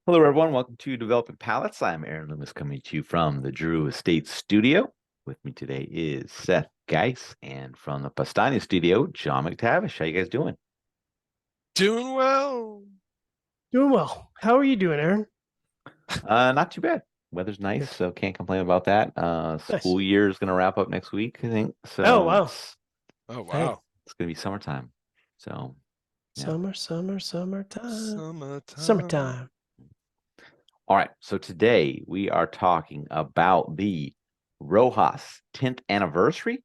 Hello, everyone. Welcome to Developing Palates. I'm Aaron Loomis coming to you from the Drew Estate Studio. With me today is Seth Geis, and from the Pastani Studio, John McTavish. How you guys doing? Doing well. Doing well. How are you doing, Aaron? Not too bad. Weather's nice, Good. so can't complain about that. Nice. School year is going to wrap up next week, I think. Oh, So wow. Oh, Hey, wow. it's going to be summertime. So, yeah. summertime. Summertime. Summertime. All right. So today we are talking about the Rojas 10th anniversary.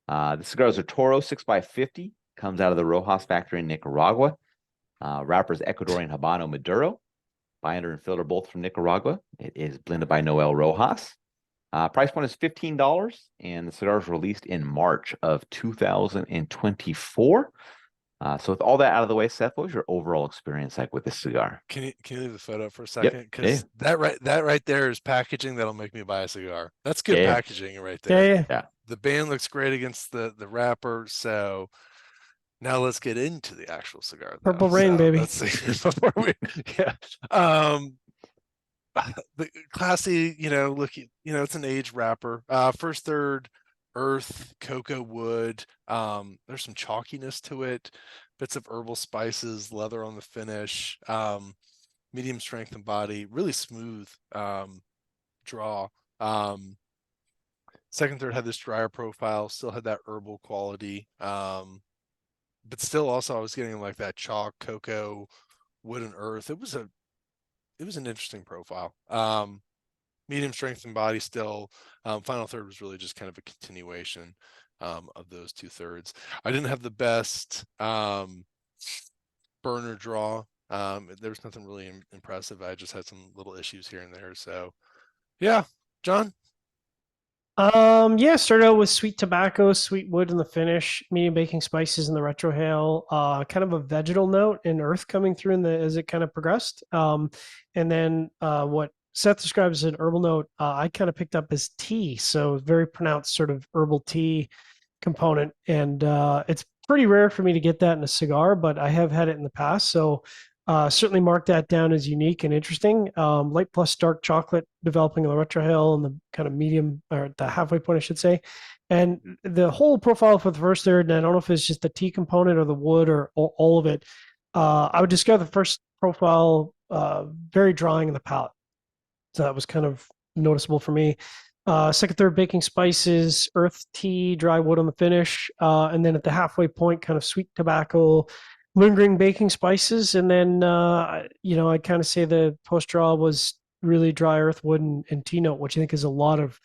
The cigar is a Toro 6x50, comes out of the Rojas factory in Nicaragua. Wrapper is Ecuadorian Habano Maduro. Binder and filter both from Nicaragua. It is blended by Noel Rojas. Price point is $15, and the cigar is released in March of 2024. So with all that out of the way, Seth, what was your overall experience like with this cigar? Can you leave the photo for a Yep. second? Yeah. Because that right there is packaging that'll make me buy a cigar. That's good Yeah. packaging right Yeah, there. yeah. Yeah. The band looks great against the wrapper. So now let's get into the actual cigar, though. Purple rain, So baby. let's see before we, yeah. Um, the classy, looking, it's an aged wrapper. First third, earth, cocoa wood. There's some chalkiness to it, bits of herbal spices, leather on the finish. Medium strength and body, really smooth draw. Second third had this drier profile, still had that herbal quality. But still also I was getting like that chalk, cocoa, wood and earth. It was an interesting profile. Medium strength and body still. Final third was really just kind of a continuation of those two thirds. I didn't have the best burner draw. There was nothing really impressive. I just had some little issues here and there. So yeah, John. Yeah, started out with sweet tobacco, sweet wood in the finish, medium baking spices in the retrohale, kind of a vegetal note and earth coming through as it kind of progressed. And then what Seth describes as an herbal note, I kind of picked up as tea. So very pronounced sort of herbal tea component. And it's pretty rare for me to get that in a cigar, but I have had it in the past. So certainly mark that down as unique and interesting. Light plus dark chocolate developing in the retrohale and the kind of medium or the halfway point, I should say. And the whole profile for the first third, and I don't know if it's just the tea component or the wood or all of it. I would describe the first profile very drying in the palate. So that was kind of noticeable for me. Second, third, baking spices, earth tea, dry wood on the finish, and then at the halfway point, kind of sweet tobacco, lingering baking spices, and then I'd kind of say the post draw was really dry earth wood and tea note, which I think is a lot of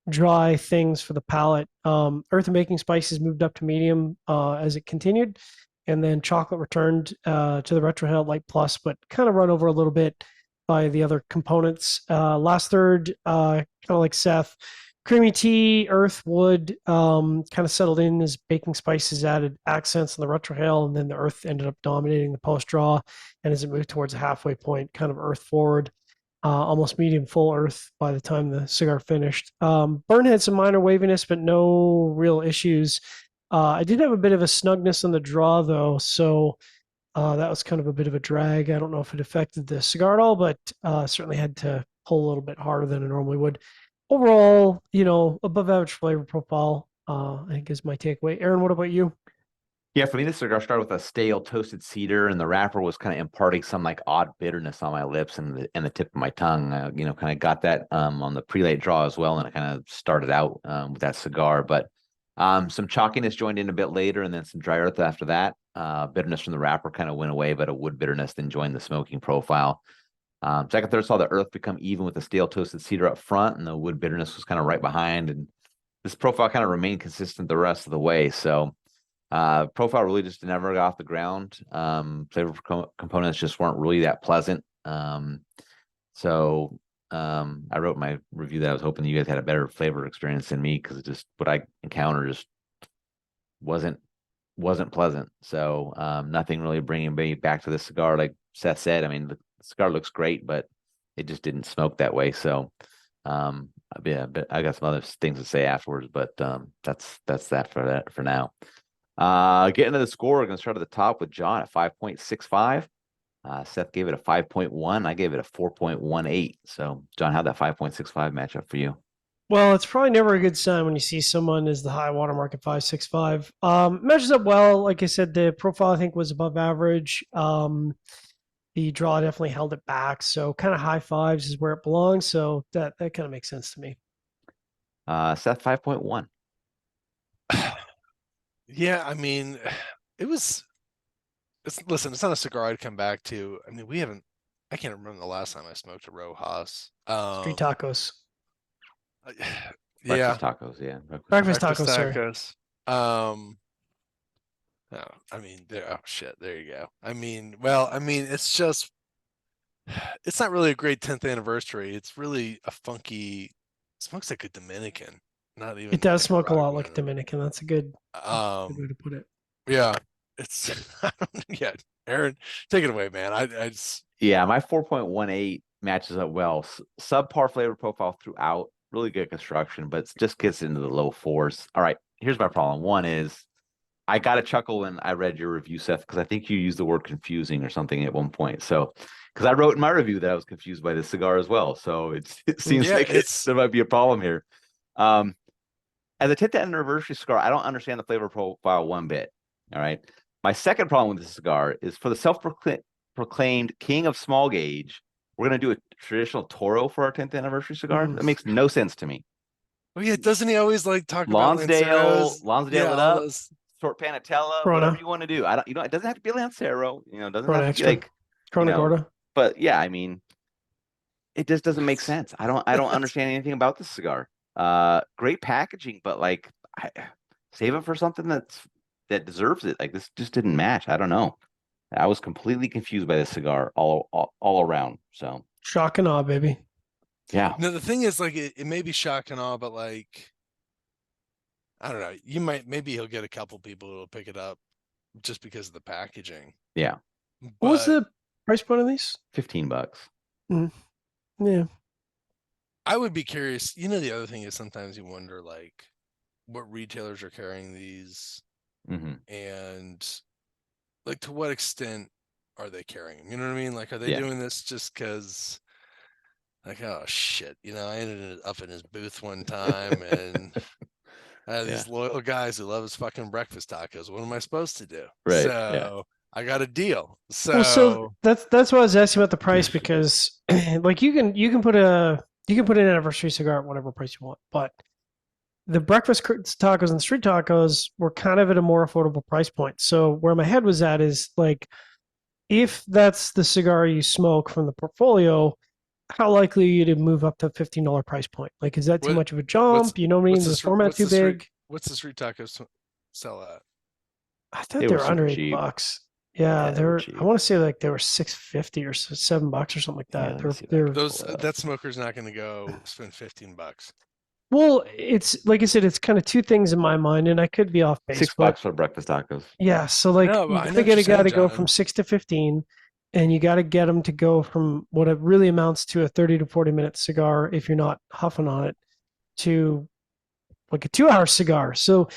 dry things for the palate. Earth and baking spices moved up to medium as it continued, and then chocolate returned to the retrohale light plus, but kind of run over a little bit by the other components. Last third, kind of like Seth, creamy tea, earth, wood, kind of settled in as baking spices added accents in the retrohale, and then the earth ended up dominating the post draw. And as it moved towards the halfway point, kind of earth forward, almost medium full earth by the time the cigar finished. Burn had some minor waviness, but no real issues. I did have a bit of a snugness on the draw, though, so that was kind of a bit of a drag. I don't know if it affected the cigar at all, but certainly had to pull a little bit harder than I normally would. Overall, above average flavor profile, I think is my takeaway. Aaron, what about you? Yeah, for me, this cigar started with a stale toasted cedar, and the wrapper was kind of imparting some like odd bitterness on my lips and the tip of my tongue. Kind of got that on the prelate draw as well, and it kind of started out with that cigar. But some chalkiness joined in a bit later, and then some dry earth after that. Bitterness from the wrapper kind of went away, but a wood bitterness then joined the smoking profile. Second, third saw the earth become even with the stale toasted cedar up front, and the wood bitterness was kind of right behind. And this profile kind of remained consistent the rest of the way. So. Profile really just never got off the ground. Flavor components just weren't really that pleasant. So I wrote my review that I was hoping you guys had a better flavor experience than me, because just what I encountered just wasn't pleasant. So nothing really bringing me back to the cigar. Like Seth said, I mean, the cigar looks great, but it just didn't smoke that way. So yeah, but I got some other things to say afterwards, but that's that for now. Getting to the score, we're going to start at the top with John at 5.65. Seth gave it a 5.1. I gave it a 4.18. So, John, how'd that 5.65 match up for you? Well, it's probably never a good sign when you see someone as the high watermark at 5.65. Measures up well. Like I said, the profile I think was above average. The draw definitely held it back. So kind of high fives is where it belongs. So that kind of makes sense to me. Seth, 5.1. Yeah, I mean, listen, it's not a cigar I'd come back to. I mean, I can't remember the last time I smoked a Rojas. Street tacos. Yeah, Breakfast tacos, yeah. Breakfast breakfast tacos, sorry. tacos. No, I mean, oh shit, there you go. I mean, it's just, it's not really a great 10th anniversary. It's really a funky, smokes like a Dominican, not even It does like smoke a lot like Nicaraguan. Dominican. That's a good way to put it. Yeah, it's, yeah, Aaron, take it away, man. I just, Yeah, my 4.18 matches up well. Subpar flavor profile throughout. Really good construction, but it just gets into the low fours. All right, here's my problem. One is I got a chuckle when I read your review, Seth, because I think you used the word confusing or something at one point. So, because I wrote in my review that I was confused by this cigar as well. So it seems yeah, like there might be a problem here. As a 10th anniversary cigar, I don't understand the flavor profile one bit. All right. My second problem with this cigar is for the self-proclaimed king of small gauge, we're going to do a traditional Toro for our 10th anniversary cigar. That makes no sense to me. oh yeah, doesn't he always like talk Lonsdale, about Lanceros? Lonsdale Yeah, it all up, those. short panatella, Corona. whatever you want to do. I don't, it doesn't have to be Lancero, it doesn't Corona have to extra. be like, Corona Gorda. but yeah, I mean, it just doesn't make sense. I don't understand anything about this cigar. Great packaging, but like, save it for something that deserves it. Like this just didn't match. I don't know. I was completely confused by this cigar all around. So Shock and awe, baby. yeah. No, the thing is, like, it may be shock and awe, but like, I don't know. Maybe he'll get a couple people who'll pick it up just because of the packaging. Yeah. What was But the price point of these? $15. Yeah. I would be curious. The other thing is sometimes you wonder, like, what retailers are carrying these, and like to what extent are they carrying them? You know what I mean? Like, are they Yeah. doing this just because, like, oh shit, I ended up in his booth one time and these loyal guys who love his fucking breakfast tacos. What am I supposed to do? Right. So I got a deal. So, Well, so that's why I was asking about the price because, like, you can put an anniversary cigar at whatever price you want, but the breakfast tacos and street tacos were kind of at a more affordable price point. So where my head was at is like, if that's the cigar you smoke from the portfolio, how likely are you to move up to $15 price point? Like, is that too much of a jump? You know what I mean? Is the format too big? What's the street tacos sell at? I thought they were under $8. Yeah, they were. I want to say like they were $6.50 or $7 or something like that. That smoker's not going to go spend $15. Well, it's like I said, it's kind of two things in my mind, and I could be off base. $6 for breakfast tacos. Yeah, so like No, you I got know to what get you're a guy saying, to go John. from 6 to 15, and you got to get them to go from what it really amounts to a 30 to 40-minute cigar if you're not huffing on it to like a 2-hour cigar. So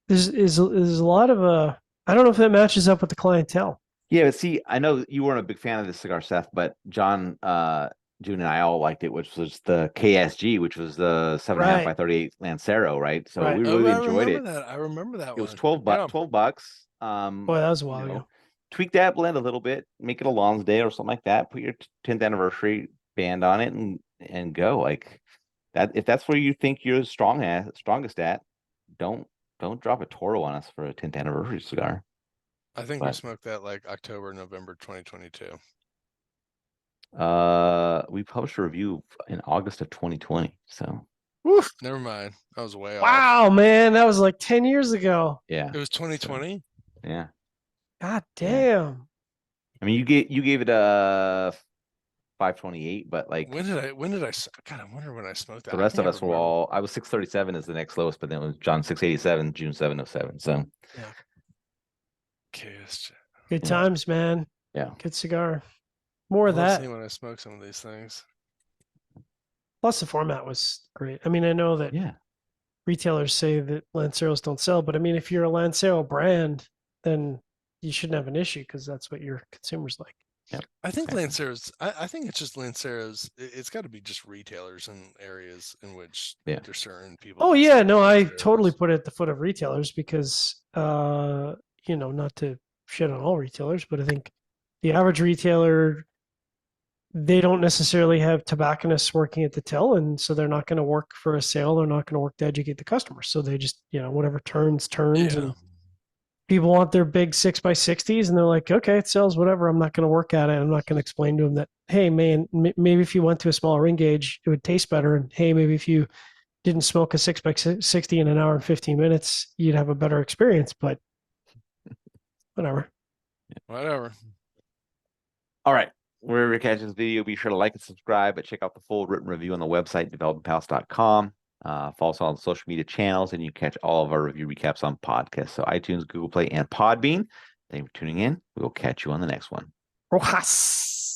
there's a lot of I don't know if that matches up with the clientele. Yeah, but see, I know you weren't a big fan of this cigar, Seth, but John, June, and I all liked it, which was the KSG, which was the 7.5 by 38 Lancero, right? So we really enjoyed it. I remember that It one. was 12 bucks. 12 bucks. Boy, that was a while ago. Tweak that blend a little bit, make it a Lonsdale or something like that. Put your 10th anniversary band on it and go like that. If that's where you think you're strongest at, don't drop a Toro on us for a 10th anniversary cigar. I think we smoked that like October, November 2022. We published a review in August of 2020. So never mind. I was way off. Wow, man, that was like 10 years ago. Yeah. It was 2020. So, yeah. God damn. Yeah. I mean, you gave it a 5.28, but like when did I God, I wonder when I smoked that. The rest of us were all. I was 637 is the next lowest, but then it was John 687, June 707. So yeah. KSG. Good times, man. Yeah. Good cigar. More of that. See when I smoke some of these things. Plus, the format was great. I mean, I know that retailers say that Lanceros don't sell, but I mean, if you're a Lancero brand, then you shouldn't have an issue because that's what your consumers like. I think Exactly. Lanceros. I think it's just Lanceros. It's got to be just retailers in areas in which Yeah. there's certain people. Oh that yeah, sell no, I totally Lanceros. put it at the foot of retailers because not to shit on all retailers, but I think the average retailer, they don't necessarily have tobacconists working at the till, and so they're not going to work for a sale. They're not going to work to educate the customer. So they just, whatever turns, Yeah. and people want their big 6x60s, and they're like, okay, it sells, whatever. I'm not going to work at it. I'm not going to explain to them that, hey, man, maybe if you went to a smaller ring gauge, it would taste better. And hey, maybe if you didn't smoke a 6x60 in an hour and 15 minutes, you'd have a better experience. But whatever. Whatever. All right. Wherever you're catching this video, be sure to like and subscribe, but check out the full written review on the website, developmentpalace.com. Follow us on social media channels, and you can catch all of our review recaps on podcasts. So iTunes, Google Play, and Podbean. Thank you for tuning in. We will catch you on the next one. Rojas.